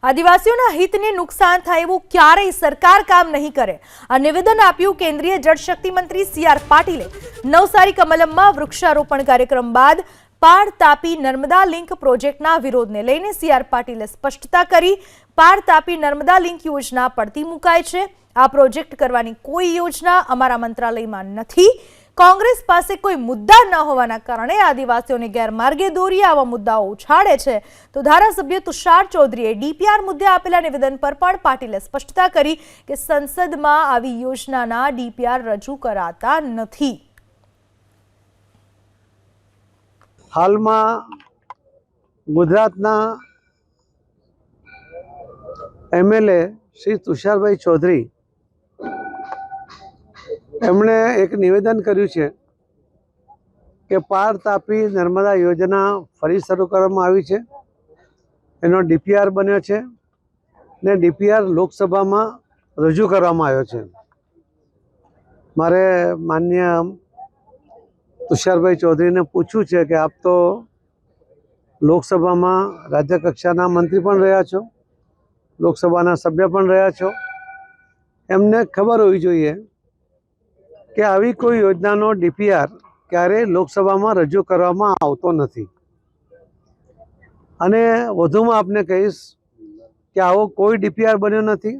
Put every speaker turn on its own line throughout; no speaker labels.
આદિવાસીઓના હિતને નુકસાન થાય એવું ક્યારેય સરકાર કામ નહીં કરે। આ નિવેદન આપ્યું કેન્દ્રીય જળશક્તિ મંત્રી સી.આર. પાટીલે નવસારી કમલમમાં વૃક્ષારોપણ કાર્યક્રમ બાદ પાર તાપી નર્મદા લિંક પ્રોજેક્ટના વિરોધને લઈને સી.આર. પાટીલે સ્પષ્ટતા કરી। પાર તાપી નર્મદા લિંક યોજના પડતી મુકાઈ છે। આ પ્રોજેક્ટ કરવાની કોઈ યોજના અમારા મંત્રાલયમાં નથી। कांग्रेस पास कोई मुद्दा न होवाना कारणे आदिवासीओं ने गैरमार्गे दोरी आवा मुद्दाओ उछाड़े छे। तो धारासभ्य तुषार चौधरीए डीपीआर मुद्दे आपेला निवेदन पर पण पाटीले स्पष्टता करी के संसदमां आवी योजनाना डीपीआर रजू कराता नथी।
हालमां गुजरातना एमएलए श्री तुषारभाई चौधरी एमणे एक निवेदन कर्યું છે કે પાર તાપી નર્મદા યોજના ફરી શરૂ કરવામાં આવી છે। એનો ડીપીઆર બન્યો છે ને ડીપીઆર લોકસભામાં રજૂ કરવામાં આવ્યો છે। મારે માન્ય તુષારભાઈ ચૌધરીને પૂછવું છે કે આપ તો લોકસભામાં રાજ્ય કક્ષાના મંત્રી પણ રહ્યા છો, લોકસભાના સભ્ય પણ રહ્યા છો, એમને ખબર હોવી જોઈએ કે આવી કોઈ યોજનાનો ડીપીઆર ક્યારે લોકસભામાં રજૂ કરવામાં આવતો નથી। અને વધુમાં આપને કહીશ કે આવો કોઈ ડીપીઆર બન્યો નથી।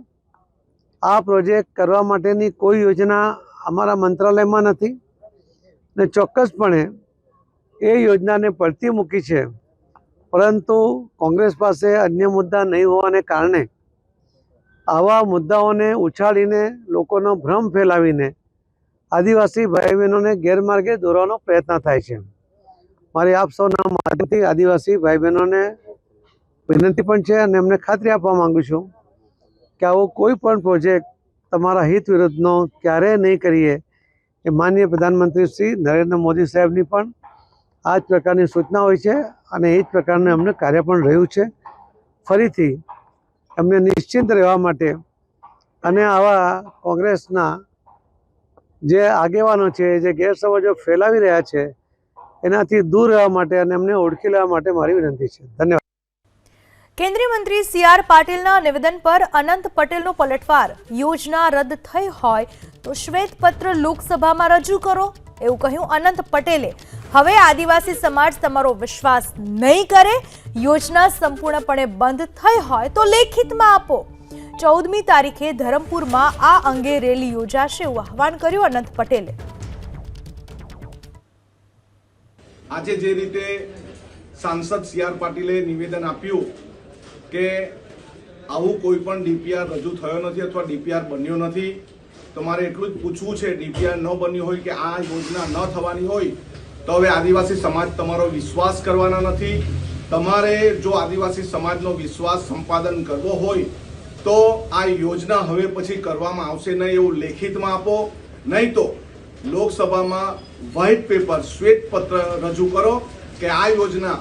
આ પ્રોજેક્ટ કરવા માટેની કોઈ યોજના અમારા મંત્રાલયમાં નથી ને ચોક્કસપણે એ યોજનાને પડતી મૂકી છે, પરંતુ કોંગ્રેસ પાસે અન્ય મુદ્દા નહીં હોવાને કારણે આવા મુદ્દાઓને ઉછાળીને લોકોનો ભ્રમ ફેલાવીને आदिवासी भाई बहनों ने गैरमार्गे दौरानो प्रयत्न थाय छे। मारी आप सौना माध्यमथी आदिवासी भाई बहनों ने विनंती पण छे अने एमने खातरी आपवा मांगु छुं के आवो कोई पण प्रोजेक्ट तमारा हित विरुद्धनो क्यारेय नहीं करीए। ए माननीय प्रधानमंत्री श्री नरेन्द्र मोदी साहेबनी पण आ ज प्रकारनी सूचना होय छे अने ए ज प्रकारनुं एमने कार्य पण रह्युं छे। फरीथी एमने निश्चिंत रहेवा माटे अने आवा कोंग्रेसना जे आगेवानो छे जे गैरसमजो फैलावी रह्या छे एनाथी दूर रहवा माटे अने एमने ओळखी लेवा माटे मारी विनंती छे। धन्यवाद।
केंद्रीय मंत्री सी.आर. पाटीलना निवेदन पर अनंत पटेलनो पलटवार। योजना रद्द थई होय तो श्वेतपत्र लोकसभामां रजू करो एवुं कह्युं अनंत पटेले। हवे आदिवासी समाज तमारो विश्वास नहीं करे। योजना संपूर्णपणे बंध थई होय तो लेखितमां आपो। 14મી તારીખે ધરમપુરમાં આ અંગે રેલી યોજાશે એવું આહવાન કર્યું અનંત પટેલે।
આજે જે રીતે સાંસદ સી.આર. પાટીલે નિવેદન આપ્યું કે આવું કોઈ પણ ડીપીઆર રજૂ થયો નથી અથવા ડીપીઆર બન્યો નથી, તો મારે એટલું જ પૂછવું છે, ડીપીઆર ન બન્યું હોય કે આ યોજના ન થવાની હોય તો હવે આદિવાસી સમાજ તમારો વિશ્વાસ કરવાના નથી। તમારે જો આદિવાસી સમાજનો વિશ્વાસ સંપાદન કરવો હોય तो आ योजना हवे पछी करवामां आवशे नहीं एवुं लेखितमां आपो, नहीं तो लोकसभा में व्हाइट पेपर श्वेत पत्र रजू करो कि आ योजना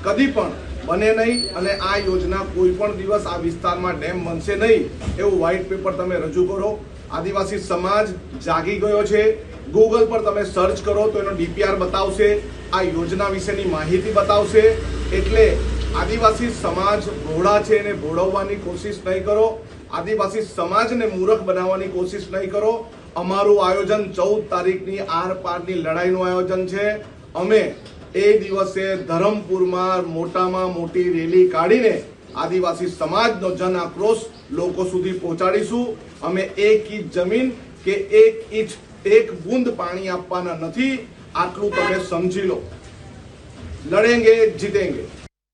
कदी पण बने नहीं अने आ योजना कोई पण दिवस आ विस्तार में डेम बनशे नहीं एवुं व्हाइट पेपर तमे रजू करो। आदिवासी समाज जागी गयो छे। गूगल पर तमे सर्च करो तो एनो डीपीआर बतावशे, आ योजना विशेनी माहिती बतावशे। एटले आदिवासी समाज भोळा छे ने भोळववानी कोशिश नहीं करो। आदिवासी समाज ने मूर्ख बनाववानी कोशिश नहीं करो। अमारुं आयोजन 14 तारीखनी आर पारनी लड़ाईनुं आयोजन छे। अमे ए दिवसे धरमपुरमां मोटामां मोटी रेली काढीने आदिवासी समाजनो जन आक्रोश लोको सुधी पहोंचाडीशुं। अमे एक इंच जमीन के एक इंच एक बूंद पाणी आपवाना नथी। आटलुं तमे समजी लो। लड़ेंगे जीतेंगे।